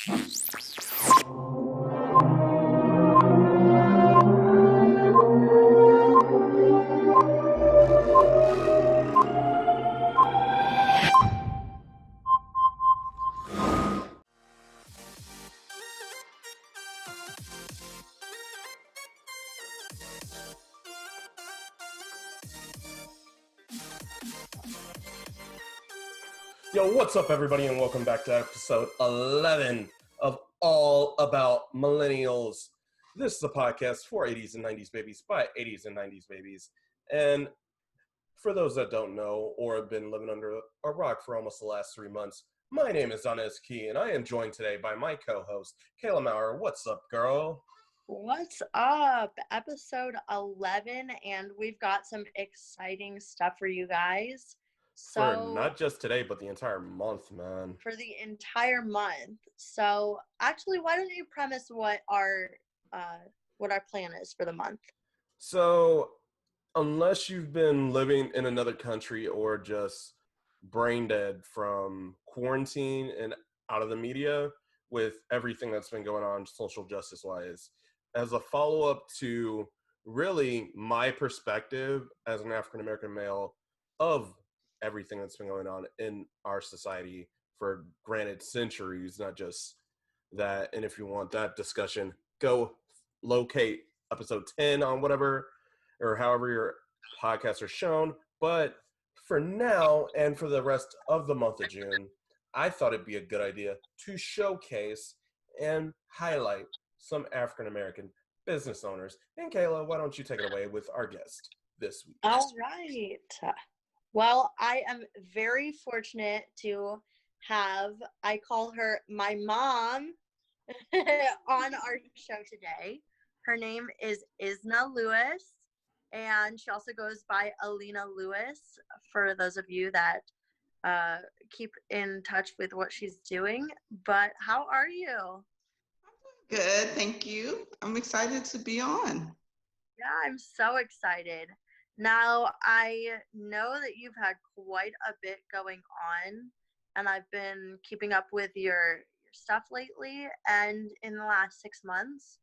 Yo, what's up, everybody, and welcome back to episode 11 of All About Millennials. This is a podcast for 80s and 90s babies by 80s and 90s babies. And for those that don't know or have been living under a rock for almost the last 3 months, my name is Donaze and Kaehla, and I am joined today by my co-host, Kaehla Maurer. What's up, girl? What's up? Episode 11, and we've got some exciting stuff for you guys. For not just today, but the entire month, man. For the entire month. So, actually, why don't you premise what our plan is for the month? So, unless you've been living in another country or just brain dead from quarantine and out of the media with everything that's been going on social justice wise, as a follow-up to really my perspective as an African American male of everything that's been going on in our society for granted centuries, not just that. And if you want that discussion, go locate episode 10 on whatever or however your podcasts are shown. But for now and for the rest of the month of June, I thought it'd be a good idea to showcase and highlight some African American business owners. And Kaehla, why don't you take it away with our guest this week? All right. Well, I am very fortunate to have, I call her my mom, on our show today. Her name is Isna Lewis, and she also goes by Alina Lewis, for those of you that keep in touch with what she's doing. But how are you? Good, thank you. I'm excited to be on. Yeah, I'm so excited. Now, I know that you've had quite a bit going on, and I've been keeping up with your stuff lately, and in the last 6 months,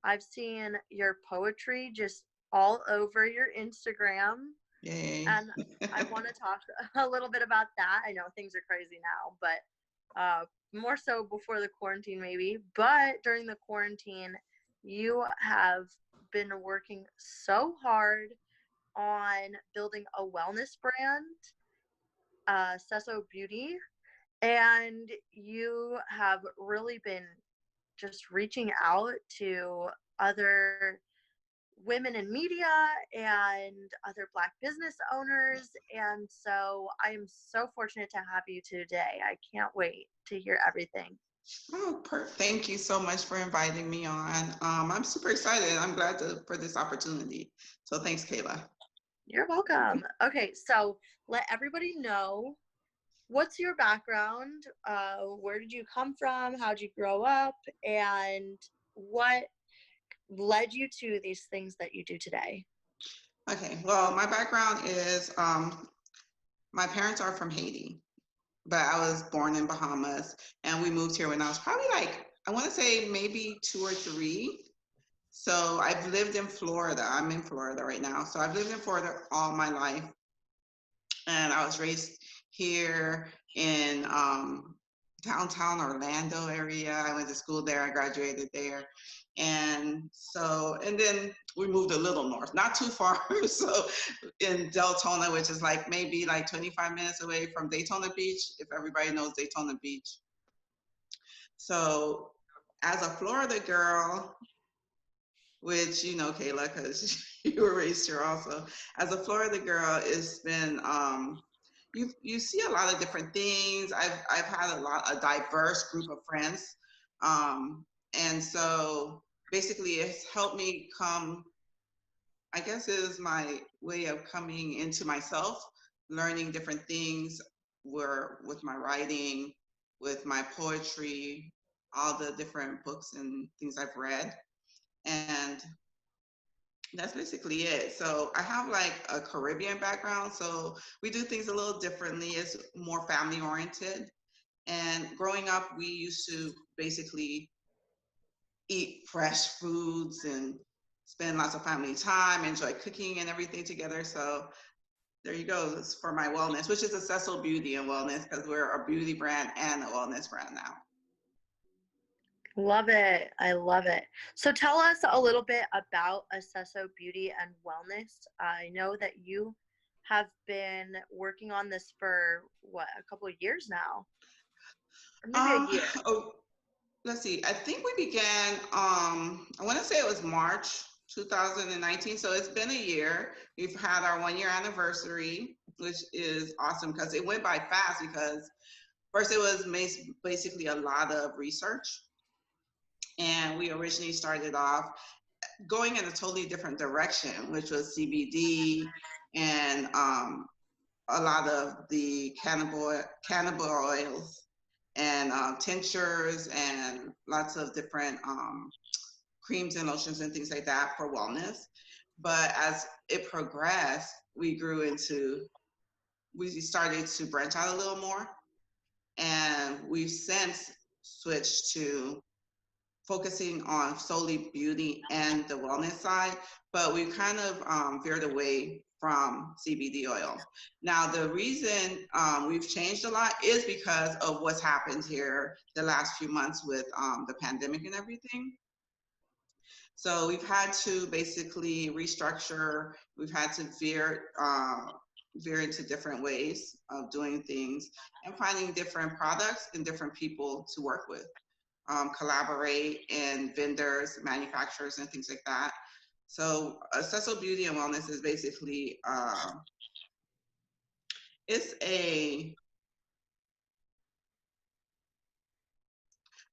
I've seen your poetry just all over your Instagram. Yay. And I want to talk a little bit about that. I know things are crazy now, but more so before the quarantine maybe. But during the quarantine, you have been working so hard on building a wellness brand, Sesso Beauty, and you have really been just reaching out to other women in media and other Black business owners, and so I am so fortunate to have you today. I can't wait to hear everything. Oh, thank you so much for inviting me on. I'm super excited. I'm glad for this opportunity. So thanks, Kaehla. You're welcome. Okay, so let everybody know, what's your background? Where did you come from? How did you grow up? And what led you to these things that you do today? Okay, well, my background is, my parents are from Haiti, but I was born in Bahamas, and we moved here when I was probably like, I want to say maybe 2 or 3. So I've lived in Florida. I'm in Florida right now. So I've lived in Florida all my life. And I was raised here in downtown Orlando area. I went to school there. I graduated there. And then we moved a little north, not too far. So in Deltona, which is like maybe like 25 minutes away from Daytona Beach, if everybody knows Daytona Beach. So as a Florida girl, which you know, Kaehla, because you were raised here also. As a Florida girl, it's been you see a lot of different things. I've had a diverse group of friends, and so basically it's helped me come. I guess it is my way of coming into myself, learning different things, with my writing, with my poetry, all the different books and things I've read. And that's basically it. So I have like a Caribbean background, so we do things a little differently. It's more family oriented. And growing up, we used to basically eat fresh foods and spend lots of family time, enjoy cooking and everything together. So there you go. It's for my wellness, which is Acesso Beauty and Wellness, because we're a beauty brand and a wellness brand now. Love it. I love it. So tell us a little bit about Acesso Beauty and Wellness. I know that you have been working on this for what, a couple of years now? Or maybe a year. Oh, let's see. I think we began, I want to say it was March 2019. So it's been a year. We've had our 1-year anniversary, which is awesome because it went by fast because first it was basically a lot of research. And we originally started off going in a totally different direction, which was CBD and a lot of the cannabis oils and tinctures and lots of different creams and lotions and things like that for wellness. But as it progressed, we started to branch out a little more. And we've since switched to focusing on solely beauty and the wellness side, but we kind of veered away from CBD oil. Now, the reason we've changed a lot is because of what's happened here the last few months with the pandemic and everything. So we've had to basically restructure. We've had to veer into different ways of doing things and finding different products and different people to work with. Collaborate, and vendors, manufacturers, and things like that. So Acesso Beauty and Wellness is basically I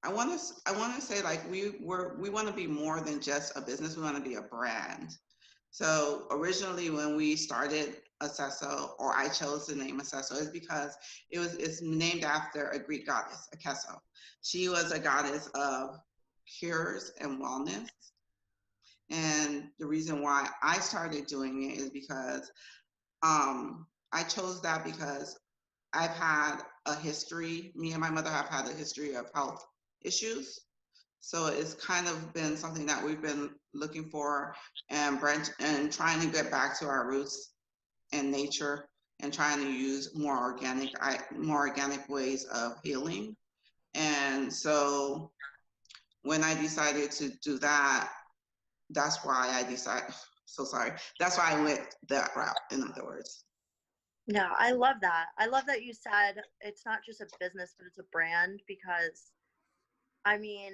want to say like we want to be more than just a business. We want to be a brand. So originally when we started Acesso, or I chose the name Acesso, is because it's named after a Greek goddess, Akesso. She was a goddess of cures and wellness. And the reason why I started doing it is because I chose that because I've had a history, me and my mother have had a history of health issues. So it's kind of been something that we've been looking for and trying to get back to our roots and nature and trying to use more organic ways of healing. And so when I decided to do that, that's why I went that route, in other words. Yeah, I love that. I love that you said it's not just a business, but it's a brand, because I mean,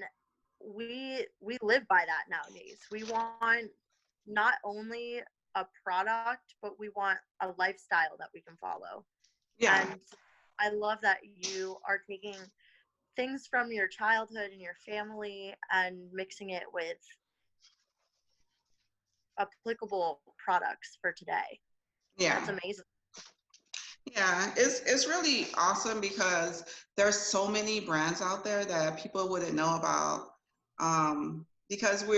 we live by that nowadays. We want not only a product, but we want a lifestyle that we can follow. Yeah. And I love that you are taking things from your childhood and your family and mixing it with applicable products for today. Yeah. That's amazing. Yeah, it's really awesome because there's so many brands out there that people wouldn't know about, because we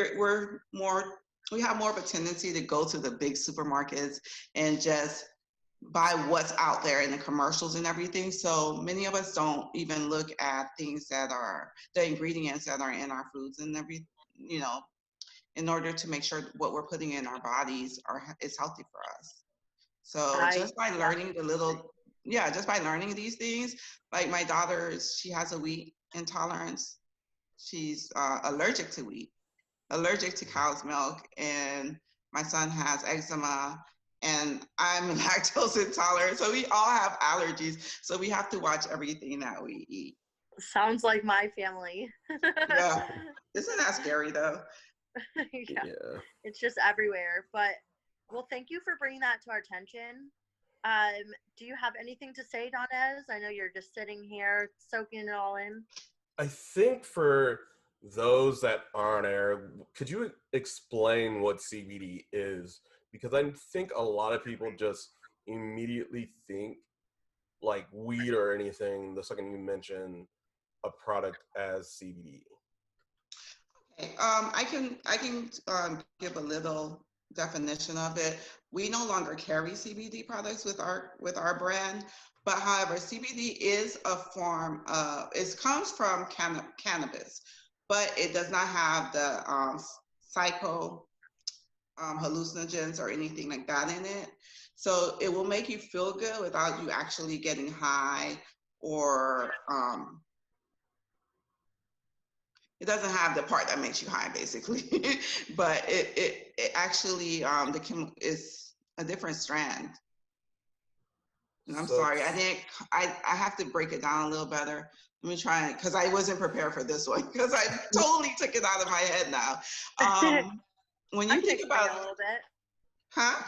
have more of a tendency to go to the big supermarkets and just buy what's out there in the commercials and everything. So many of us don't even look at things that are the ingredients that are in our foods and in order to make sure what we're putting in our bodies is healthy for us. So just by learning just by learning these things, like my daughter, she has a wheat intolerance. She's allergic to wheat, allergic to cow's milk, and my son has eczema, and I'm lactose intolerant. So we all have allergies. So we have to watch everything that we eat. Sounds like my family. Yeah. Isn't that scary though? Yeah. It's just everywhere. But well, thank you for bringing that to our attention. Do you have anything to say, Donaze? I know you're just sitting here soaking it all in. I think for those that aren't aware, could you explain what CBD is? Because I think a lot of people just immediately think like weed or anything the second you mention a product as CBD. Okay, I can give a little definition of it. We no longer carry CBD products with our brand. But however, CBD is a form of, it comes from cannabis, but it does not have the psycho hallucinogens or anything like that in it. So it will make you feel good without you actually getting high, or it doesn't have the part that makes you high, basically. But it actually is a different strand. And I'm So sorry, I have to break it down a little better. Let me try it, because I wasn't prepared for this one, because I totally took it out of my head now. When I you can think explain about, a little bit. huh?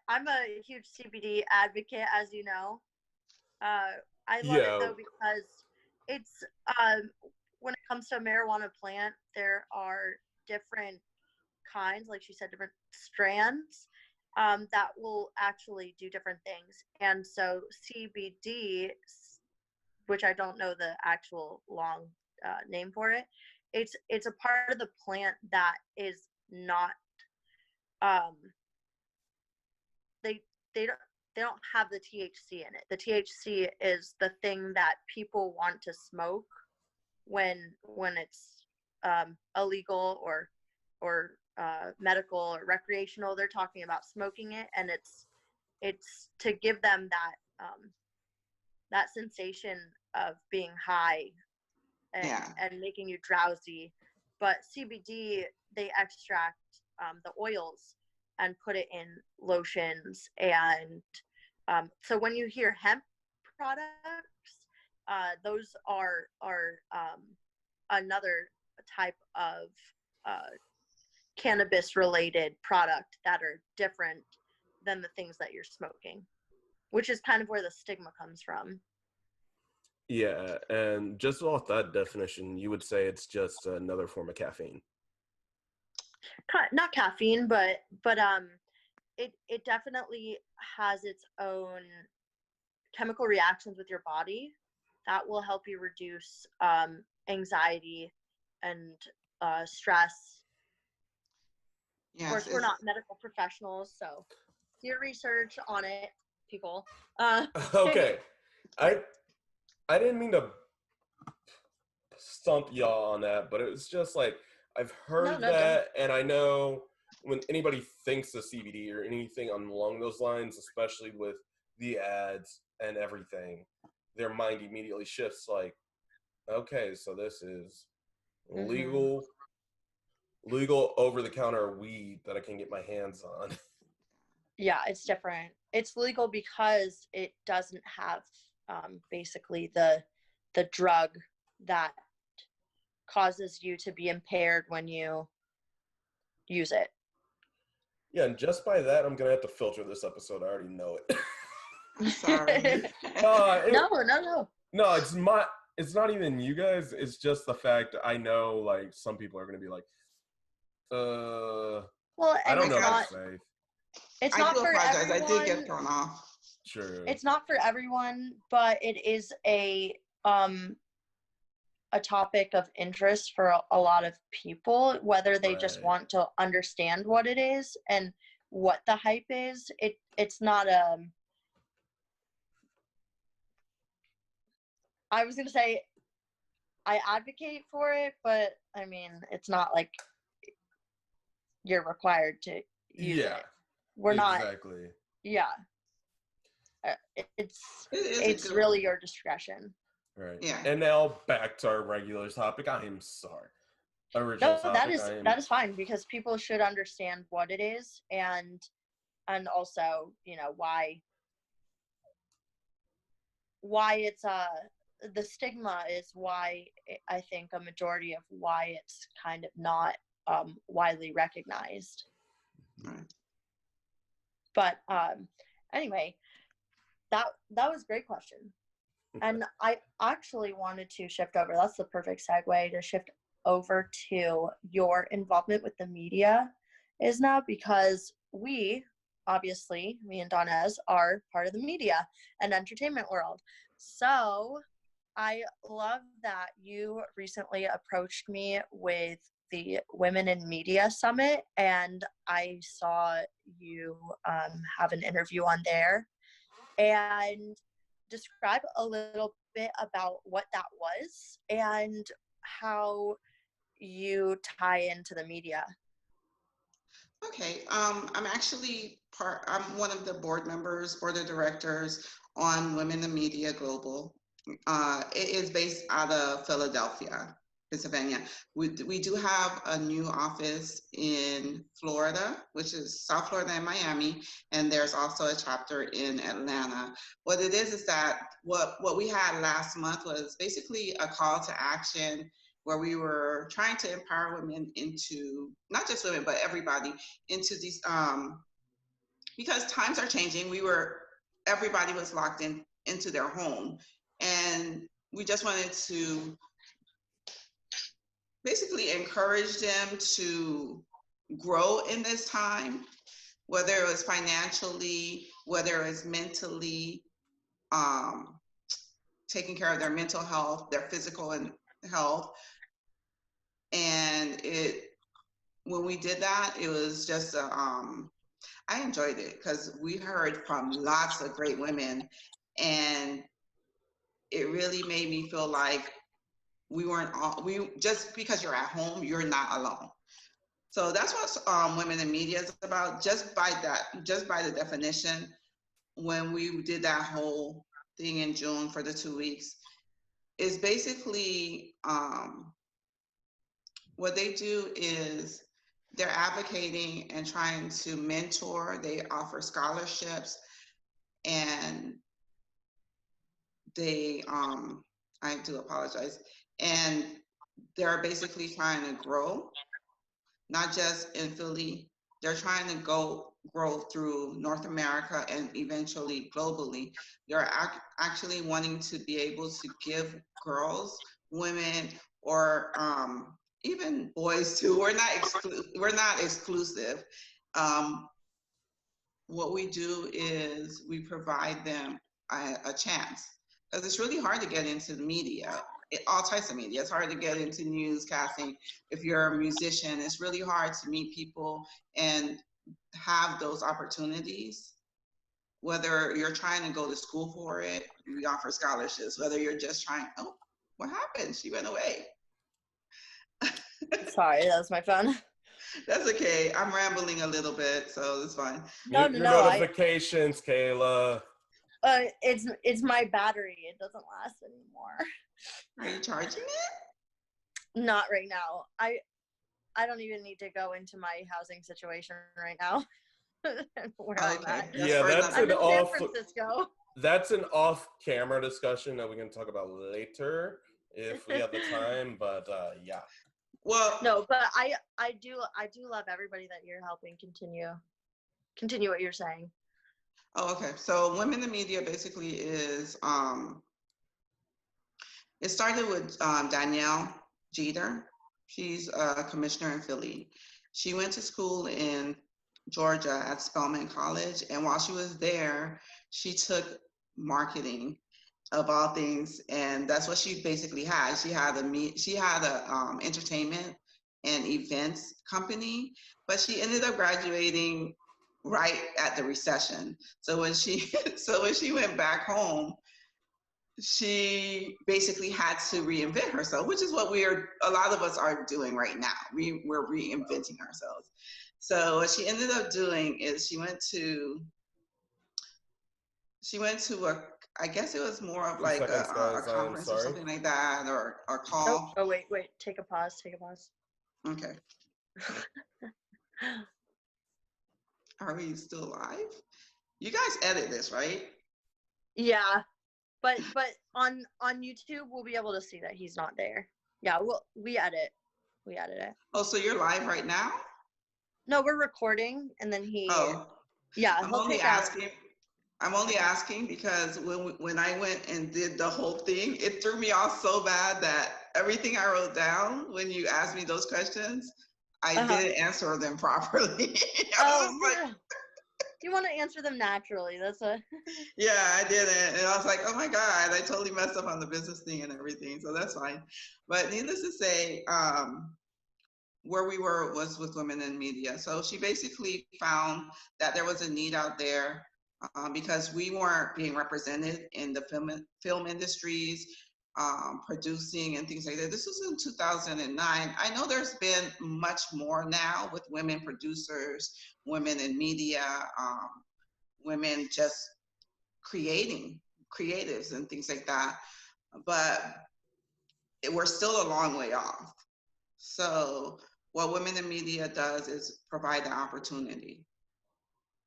I'm a huge CBD advocate, as you know. I love it yeah, though because it's when it comes to a marijuana plant, there are different kinds, like she said, different strands that will actually do different things. And so CBD, which I don't know the actual long name for it, it's a part of the plant that is not um, they they don't have the THC in it. The THC is the thing that people want to smoke when it's illegal or medical or recreational. They're talking about smoking it, and it's to give them that sensation of being high and making you drowsy. But CBD, they extract the oils and put it in lotions. And so when you hear hemp products, those are another type of cannabis related product that are different than the things that you're smoking, which is kind of where the stigma comes from. yeah, and just off that definition, you would say it's just another form of caffeine. Not caffeine, but it definitely has its own chemical reactions with your body that will help you reduce anxiety and stress. Yes, of course, we're not medical professionals, so do your research on it, people. Okay, I didn't mean to stump y'all on that, but it was just like I've heard No, that, and I know when anybody thinks of CBD or anything along those lines, especially with the ads and everything, their mind immediately shifts like, okay, so this is legal over-the-counter weed that I can get my hands on. Yeah, it's different. It's legal because it doesn't have basically the drug that causes you to be impaired when you use it. Yeah, and just by that, I'm gonna have to filter this episode. I already know it. I'm sorry. No. No, it's not even you guys. It's just the fact I know like some people are gonna be like, well, I and don't know how to say. it's I not do for apologize. everyone. I did get thrown off. Sure. It's not for everyone, but it is a topic of interest for a lot of people, whether they just Right. want to understand what it is and what the hype is. It's not I was gonna say I advocate for it, but I mean it's not like you're required to use Yeah. it. We're not. Exactly. Yeah. It's It is really your discretion. Right. Yeah. And now back to our regular topic. I am sorry. Original No, topic. that is fine because people should understand what it is and also, why it's the stigma is why I think a majority of why it's kind of not widely recognized. Right. But anyway, that was a great question. And I actually wanted to shift over. That's the perfect segue to shift over to your involvement with the media, Isna, because we, obviously, me and Donaze, are part of the media and entertainment world. So I love that you recently approached me with the Women in Media Summit, and I saw you have an interview on there. And describe a little bit about what that was and how you tie into the media? Okay, I'm one of the board of directors on Women in Media Global. It is based out of Philadelphia, Pennsylvania. We do have a new office in Florida, which is South Florida and Miami, and there's also a chapter in Atlanta. What it is that what we had last month was basically a call to action where we were trying to empower women into, not just women, but everybody into these, because times are changing. Everybody was locked into their home, and we just wanted to basically encourage them to grow in this time, whether it was financially, whether it was mentally, taking care of their mental health, their physical and health. And when we did that, it was just I enjoyed it because we heard from lots of great women, and it really made me feel like we just because you're at home, you're not alone. So that's what Women in Media is about. Just by the definition, when we did that whole thing in June for the 2 weeks, is basically what they do is they're advocating and trying to mentor. They offer scholarships, and I do apologize, and they're basically trying to grow, not just in Philly. They're trying to grow through North America and eventually globally. They're actually wanting to be able to give girls, women, or even boys too. We're not exclusive. What we do is we provide them a chance, because it's really hard to get into the media, all types of media. It's hard to get into newscasting. If you're a musician, it's really hard to meet people and have those opportunities. Whether you're trying to go to school for it, we offer scholarships. Whether you're just trying, oh, what happened? She went away. Sorry, that was my phone. That's okay. I'm rambling a little bit, so it's fine. No, Your notifications, Kaehla. It's my battery. It doesn't last anymore. Are you charging it? Not right now. I don't even need to go into my housing situation right now. Where I'm at. I'm in San Francisco. That's an off-camera discussion that we can talk about later if we have the time. But yeah. Well, no, but I do love everybody that you're helping continue what you're saying. Oh, okay. So Women in Media basically is it started with Danielle Jeter. She's a commissioner in Philly. She went to school in Georgia at Spelman College, and while she was there, she took marketing of all things, and that's what she basically had. She had a entertainment and events company, but she ended up graduating right at the recession. So when she went back home, she basically had to reinvent herself, which is what a lot of us are doing right now. We're reinventing ourselves. So what she ended up doing is she went to I guess it was more of like a conference or something like that, or a call. Oh wait, take a pause. Okay. Are we still live? You guys edit this, right? Yeah, but on YouTube we'll be able to see that he's not there. Yeah, we edit it. Oh, so you're live right now? No, we're recording, and then he. Oh. Yeah, I'm only asking because when I went and did the whole thing, it threw me off so bad that everything I wrote down when you asked me those questions, I didn't answer them properly. You want to answer them naturally. That's a. Yeah, I didn't. And I was like, oh my God, I totally messed up on the business thing and everything. So that's fine. But needless to say, where we were was with Women in Media. So she basically found that there was a need out there because we weren't being represented in the film industries, producing and things like that. This was in 2009. I know there's been much more now with women producers, women in media, women just creatives and things like that. But we're still a long way off. So what Women in Media does is provide the opportunity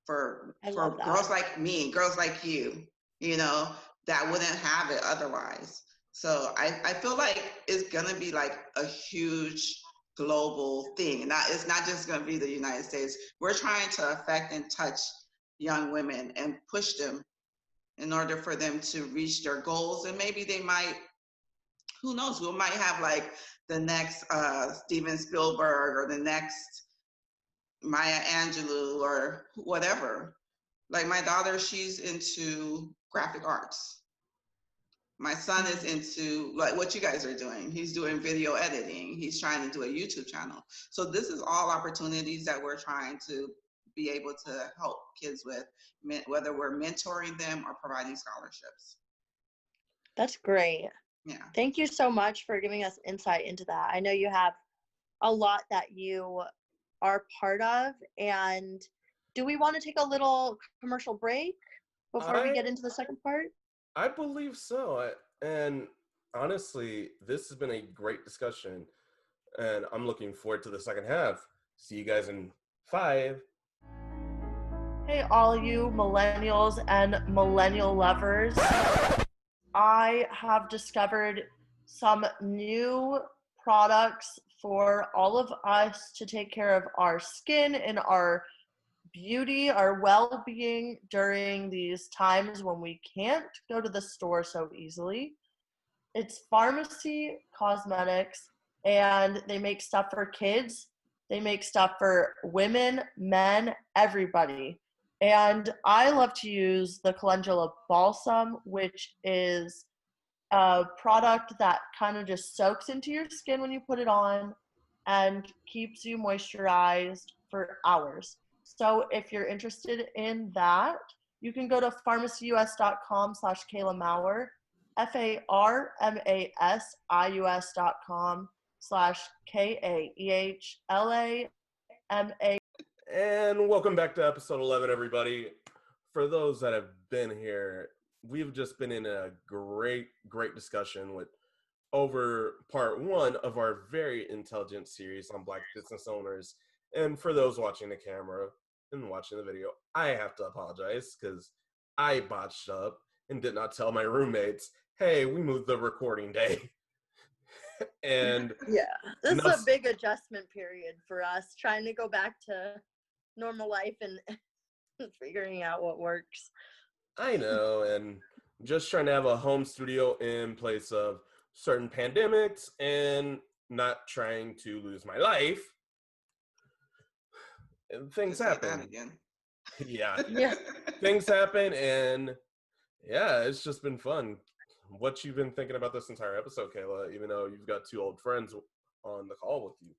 for girls like me, girls like you, that wouldn't have it otherwise. So I feel like it's gonna be like a huge global thing. It's not just gonna be the United States. We're trying to affect and touch young women and push them in order for them to reach their goals. And maybe they might, who knows, we might have like the next Steven Spielberg or the next Maya Angelou or whatever. Like my daughter, she's into graphic arts. My son is into like what you guys are doing. He's doing video editing. He's trying to do a YouTube channel. So this is all opportunities that we're trying to be able to help kids with, whether we're mentoring them or providing scholarships. That's great. Yeah. Thank you so much for giving us insight into that. I know you have a lot that you are part of. And do we want to take a little commercial break before we get into the second part? I believe so. And honestly, this has been a great discussion. And I'm looking forward to the second half. See you guys in 5. Hey, all you millennials and millennial lovers. I have discovered some new products for all of us to take care of our skin and our beauty, our well-being during these times when we can't go to the store so easily. It's Pharmacy Cosmetics, and they make stuff for kids. They make stuff for women, men, everybody. And I love to use the Calendula Balsam, which is a product that kind of just soaks into your skin when you put it on and keeps you moisturized for hours. So if you're interested in that, you can go to pharmacyus.com/Kaehla Maurer, FARMASIUS.com/KAEHLAMA. And welcome back to episode 11, everybody. For those that have been here, we've just been in a great discussion with over part 1 of our very intelligent series on Black business owners. And for those watching the camera and watching the video, I have to apologize because I botched up and did not tell my roommates, hey, we moved the recording day. And yeah, this is a big adjustment period for us, trying to go back to normal life and figuring out what works. I know, and just trying to have a home studio in place of certain pandemics and not trying to lose my life. And things happen. Again. Yeah. Things happen, and yeah, it's just been fun. What you've been thinking about this entire episode, Kaehla, even though you've got 2 old friends on the call with you?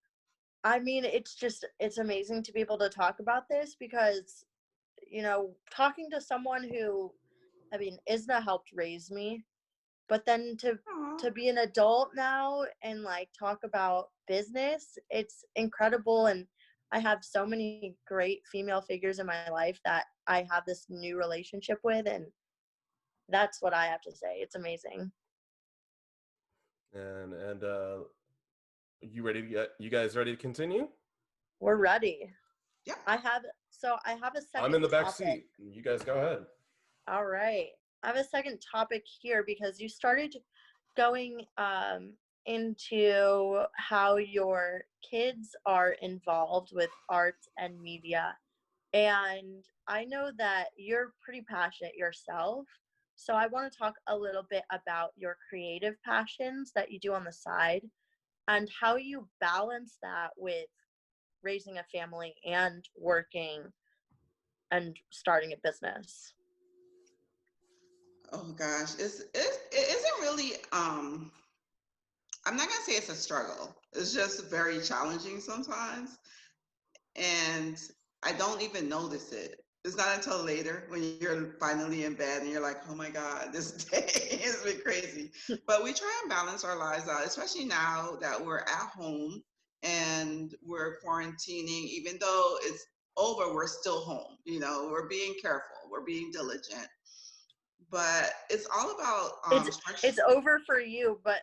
I mean, it's amazing to be able to talk about this because, talking to someone who, Isna helped raise me, but then to be an adult now and like talk about business, it's incredible. And I have so many great female figures in my life that I have this new relationship with, and that's what I have to say. It's amazing. And you guys ready to continue? We're ready. Yeah. I have a second. I'm in the back seat. You guys go ahead. All right. I have a second topic here because you started going into how your kids are involved with art and media. And I know that you're pretty passionate yourself. So I want to talk a little bit about your creative passions that you do on the side and how you balance that with raising a family and working and starting a business. Oh gosh, it isn't really. I'm not gonna say it's a struggle. It's just very challenging sometimes, and I don't even notice it. It's not until later when you're finally in bed and you're like, oh my God, this day has been crazy. But we try and balance our lives out, especially now that we're at home and we're quarantining. Even though it's over, we're still home. You know, we're being careful, we're being diligent. But it's all about It's over for you, but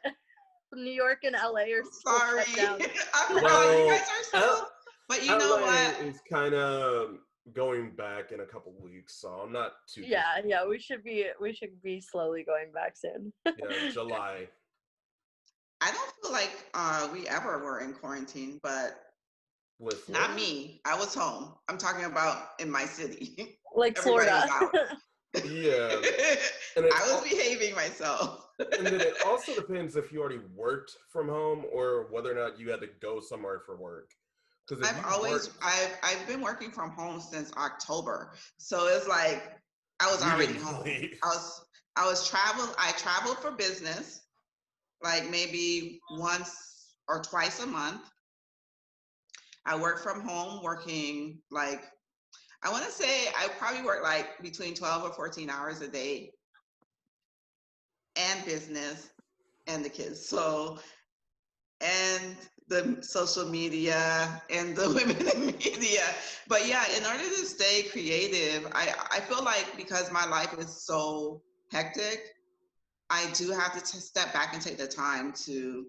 New York and LA are still sorry. shut down. I forgot Well, you guys are still. But you know LA what? is kind of going back in a couple weeks, so I'm not too. Yeah, we should be slowly going back soon. Yeah, July. I don't feel like we ever were in quarantine, but With not Florida? me. I was home. I'm talking about in my city. Like Everybody Florida. was out. Yeah. I was behaving myself. And then it also depends if you already worked from home or whether or not you had to go somewhere for work. Because I've been working from home since October, so it's like I was already home. I traveled for business, like maybe once or twice a month. I work from home, working like I want to say I probably work like between 12 or 14 hours a day, and business and the kids. So, and the social media and the women in media. But yeah, in order to stay creative, I feel like because my life is so hectic, I do have to step back and take the time to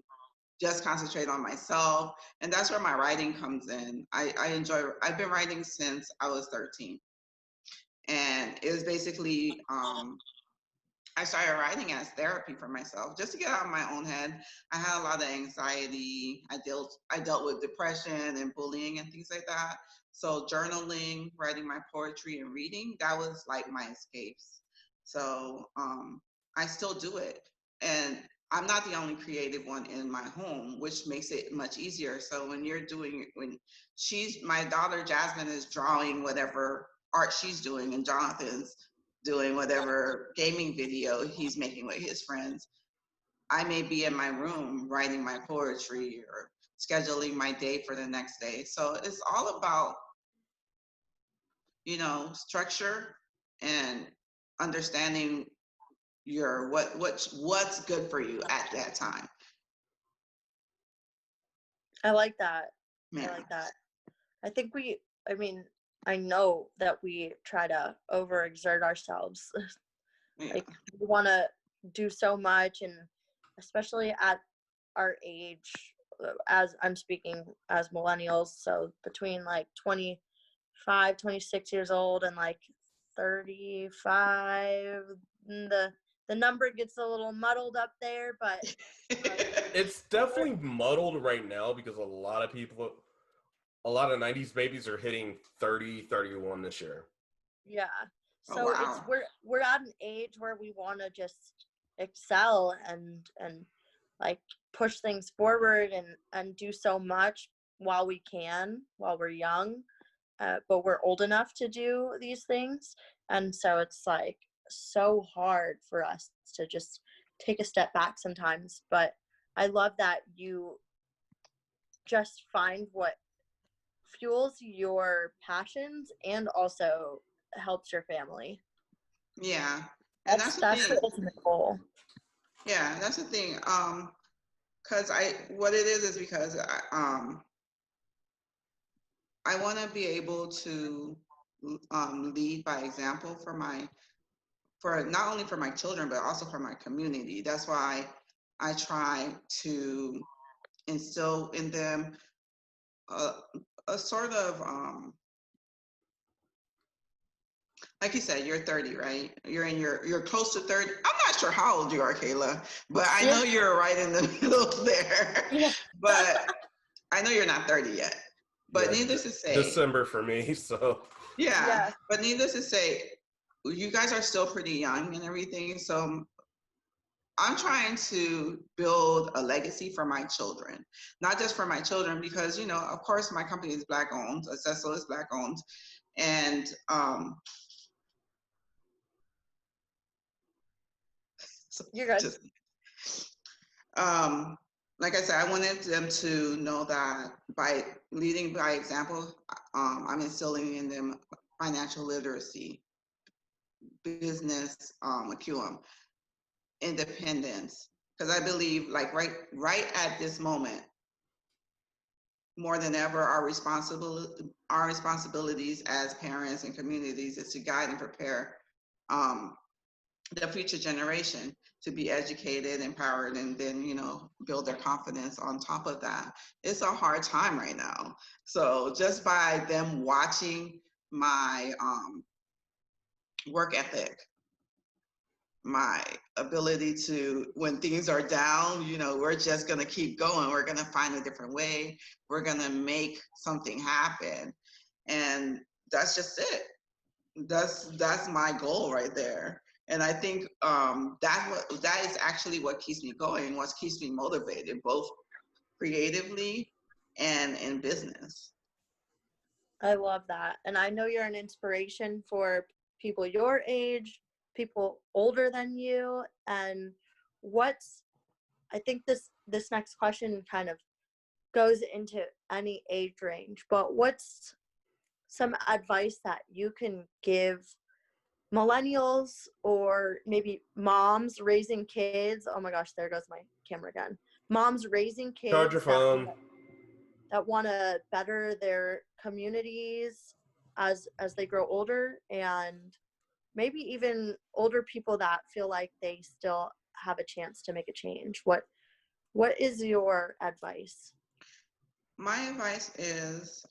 just concentrate on myself. And that's where my writing comes in. I've been writing since I was 13. And it was basically, I started writing as therapy for myself, just to get out of my own head. I had a lot of anxiety. I dealt with depression and bullying and things like that. So journaling, writing my poetry, and reading, that was like my escapes. So I still do it. And I'm not the only creative one in my home, which makes it much easier. So when my daughter Jasmine is drawing whatever art she's doing, and Jonathan's doing whatever gaming video he's making with his friends, I may be in my room writing my poetry or scheduling my day for the next day. So it's all about, structure and understanding your what's good for you at that time. I like that. Yeah. I like that. I know that we try to overexert ourselves. Yeah. Like we want to do so much, and especially at our age, as I'm speaking as millennials, so between like 25, 26 years old and like 35, the number gets a little muddled up there, but it's definitely muddled right now because a lot of 90s babies are hitting 30, 31 this year. Yeah. Oh, So wow. we're at an age where we want to just excel and like push things forward and do so much while we're young, but we're old enough to do these things. And so it's like so hard for us to just take a step back sometimes. But I love that you just find what fuels your passions and also helps your family. Yeah. And that's the ultimate goal. Yeah, that's the thing. Because what it is because I want to be able to lead by example for not only for my children but also for my community. That's why I try to instill in them a sort of like you said, you're 30, right? You're close to 30. I'm not sure how old you are, Kaehla, but I know you're right in the middle there. Yeah. But I know you're not 30 yet. But Yeah, needless to say, December for me, so yeah. But needless to say, you guys are still pretty young and everything. So I'm trying to build a legacy for my children, not just for my children, because of course, my company is Black owned, Accessol is Black owned, and You're good. just like I said, I wanted them to know that by leading by example, I'm instilling in them financial literacy, business acumen, independence. Because I believe, like right at this moment, more than ever, our responsibilities as parents and communities is to guide and prepare the future generation to be educated, empowered, and then, build their confidence on top of that. It's a hard time right now. So just by them watching my work ethic, my ability to, when things are down, we're just going to keep going. We're going to find a different way. We're going to make something happen. And that's just it. That's my goal right there. And I think that is actually what keeps me going, what keeps me motivated, both creatively and in business. I love that. And I know you're an inspiration for people your age, people older than you. And I think this next question kind of goes into any age range, but what's some advice that you can give millennials or maybe moms raising kids? Oh my gosh, there goes my camera again. Moms raising kids Charge your phone. that want to better their communities as they grow older, and maybe even older people that feel like they still have a chance to make a change. What is your advice? My advice is,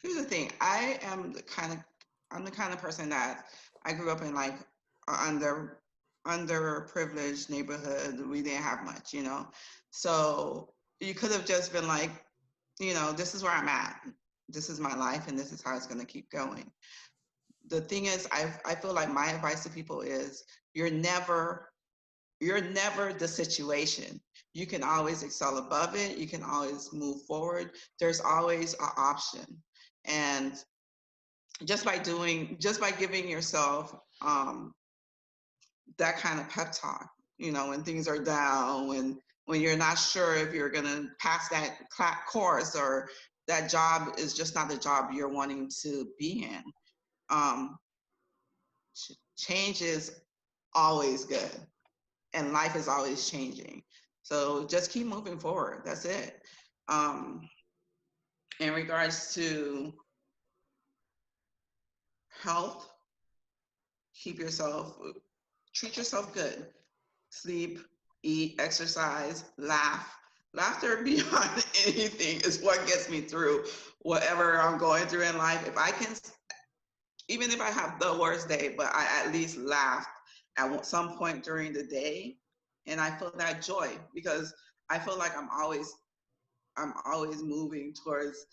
here's the thing. I'm the kind of person that I grew up in, like, underprivileged neighborhood. We didn't have much, So you could have just been like, this is where I'm at. This is my life, and this is how it's going to keep going. The thing is, I feel like my advice to people is, you're never the situation. You can always excel above it. You can always move forward. There's always an option. And just by giving yourself that kind of pep talk, when things are down, when you're not sure if you're going to pass that course, or that job is just not the job you're wanting to be in. Change is always good, and life is always changing. So just keep moving forward. That's it. In regards to health, treat yourself good. Sleep, eat, exercise, laugh. Laughter beyond anything is what gets me through whatever I'm going through in life. If I can, even if I have the worst day, but I at least laughed at some point during the day, and I feel that joy, because I feel like I'm always moving towards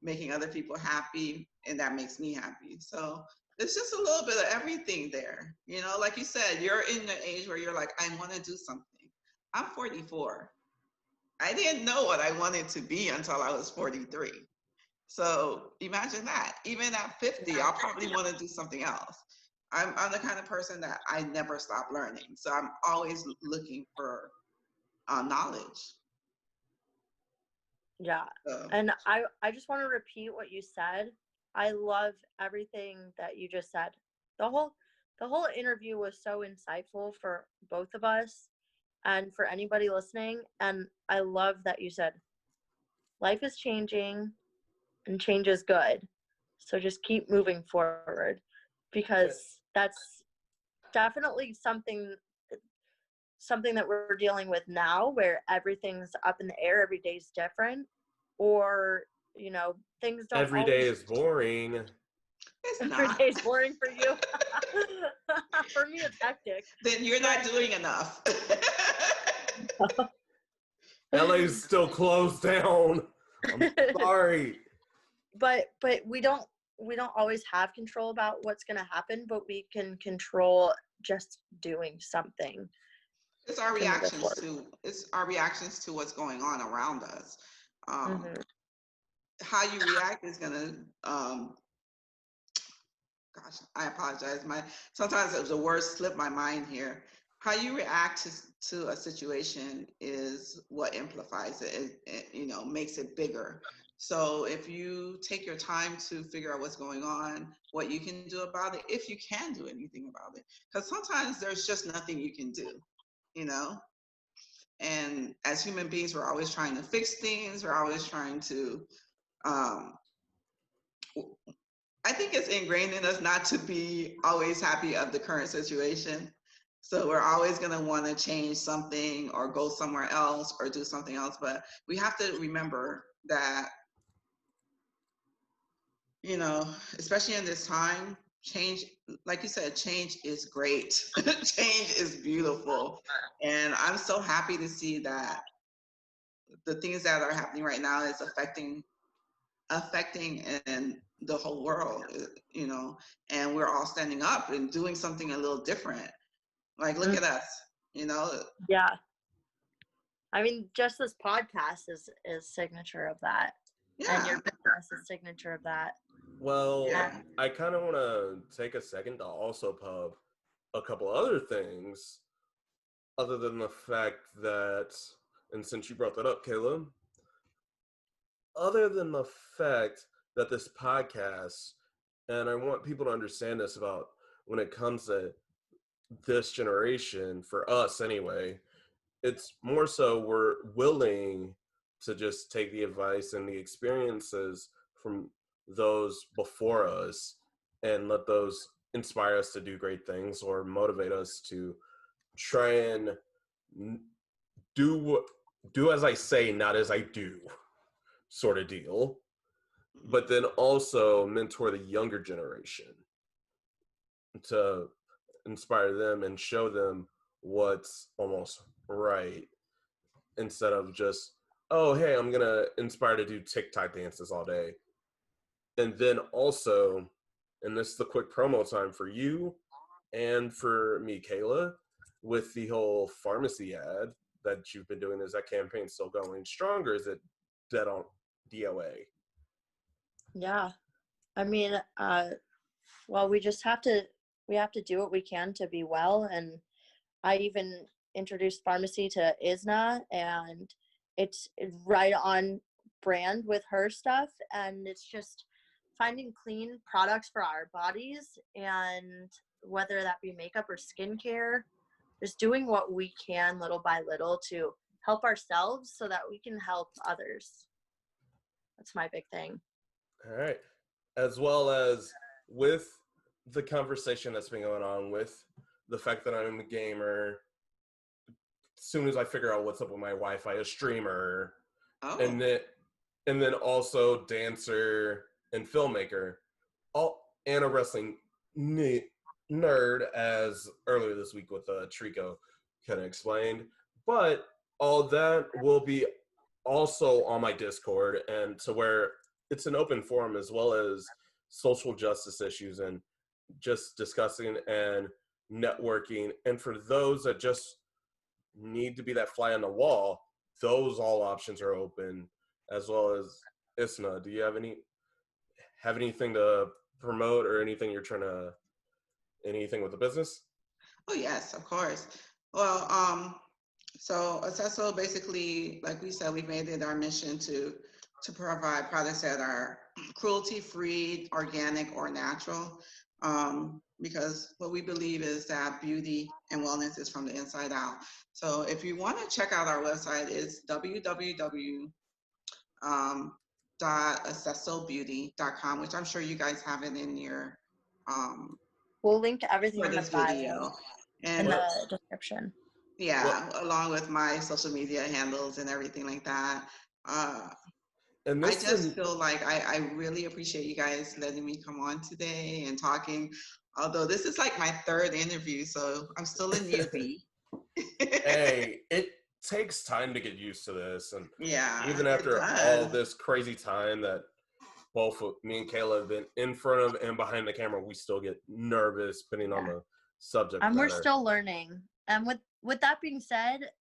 making other people happy, and that makes me happy. So it's just a little bit of everything there. Like you said, you're in the age where you're like, I want to do something. I'm 44. I didn't know what I wanted to be until I was 43. So imagine that. Even at 50, I'll probably want to do something else. I'm the kind of person that I never stop learning. So I'm always looking for knowledge. Yeah. So. And I just want to repeat what you said. I love everything that you just said. The whole interview was so insightful for both of us and for anybody listening. And I love that you said life is changing and change is good. So just keep moving forward, because that's definitely something that we're dealing with now, where everything's up in the air. Every day's different, or things don't. Every day is boring. Every day is boring for you. For me, it's hectic. Then you're not doing enough. LA's still closed down. I'm sorry. But we don't always have control about what's going to happen, but we can control just doing something. It's our reactions to what's going on around us. How you react is going to gosh, I apologize. Sometimes the words slip my mind here. How you react to a situation is what amplifies it, makes it bigger. So if you take your time to figure out what's going on, what you can do about it, if you can do anything about it, because sometimes there's just nothing you can do, you know? And as human beings, we're always trying to fix things. We're always trying to, um, I think it's ingrained in us not to be always happy of the current situation. So we're always going to want to change something or go somewhere else or do something else. But we have to remember that, you know, especially in this time, change, like you said, change is great. Change is beautiful. And I'm so happy to see that the things that are happening right now is affecting and the whole world, you know, and we're all standing up and doing something a little different. Like, look at us, you know. Yeah. I mean, just this podcast is signature of that. Yeah. And your business is signature of that. Well, Yeah. I kind of want to take a second to also pub a couple other things other than the fact that, and since you brought that up, Kaehla, other than the fact that this podcast, and I want people to understand this about when it comes to this generation, for us anyway, it's more so we're willing to just take the advice and the experiences from those before us and let those inspire us to do great things or motivate us to try and do as I say, not as I do, sort of deal. But then also mentor the younger generation to inspire them and show them what's almost right, instead of just, oh, hey, I'm going to inspire to do TikTok dances all day. And then also, and this is the quick promo time for you and for me, Kaehla, with the whole pharmacy ad that you've been doing. Is that campaign still going strong, or is it dead on DOA? Yeah. I mean, well, we just have to do what we can to be well. And I even introduced pharmacy to Isna, and it's right on brand with her stuff. And it's just finding clean products for our bodies, and whether that be makeup or skincare, just doing what we can little by little to help ourselves so that we can help others. That's my big thing. All right. As well as with the conversation that's been going on with the fact that I'm a gamer, as soon as I figure out what's up with my Wi-Fi, a streamer, and then also dancer and filmmaker, and a wrestling nerd, as earlier this week with Trico kind of explained. But all that will be also on my Discord, and to where it's an open forum, as well as social justice issues and just discussing and networking. And for those that just need to be that fly on the wall, those all options are open, as well as Isna. Do you have anything to promote, or anything you're trying to, anything with the business? Oh yes, of course. Well, so Acesso, basically, like we said, we've made it our mission to provide products that are cruelty-free, organic, or natural, because what we believe is that beauty and wellness is from the inside out. So if you want to check out our website, it's www.accessobeauty.com, which I'm sure you guys have it in your We'll link everything for in the this bio, video. in the description. Yeah, along with my social media handles and everything like that. And I just feel like I really appreciate you guys letting me come on today and talking. Although this is like my third interview, so I'm still a newbie. Hey, it takes time to get used to this. And yeah, even after all this crazy time that both me and Kaehla have been in front of and behind the camera, we still get nervous depending on the subject and matter. We're still learning. And with that being said,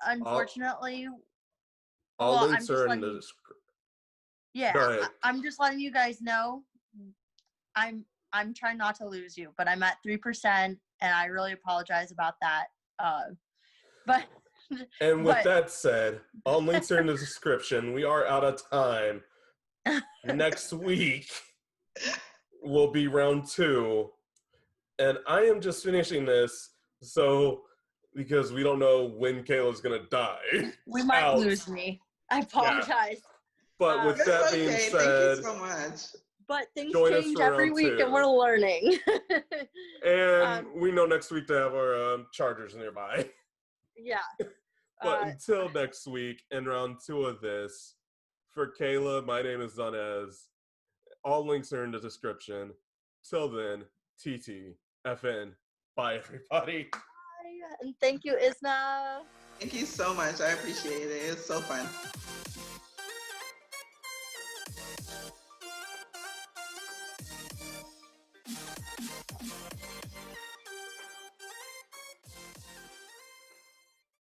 unfortunately, all links are in the description. Yeah, I'm just letting you guys know. I'm trying not to lose you, but I'm at 3%, and I really apologize about that. And with that said, all links are in the description. We are out of time. Next week will be round 2. And I am just finishing this, so because we don't know when Kaehla's gonna die. We might lose me. I apologize. But with It's that okay. being Thank said, you so much. But things join us change for every round week, 2. and we're learning. And we know next week to have our chargers nearby. Yeah. But until next week and round 2 of this, for Kaehla, my name is Donaze. All links are in the description. Till then, TT, FN. Bye, everybody. Bye. And thank you, Isna. Thank you so much. I appreciate it. It's so fun.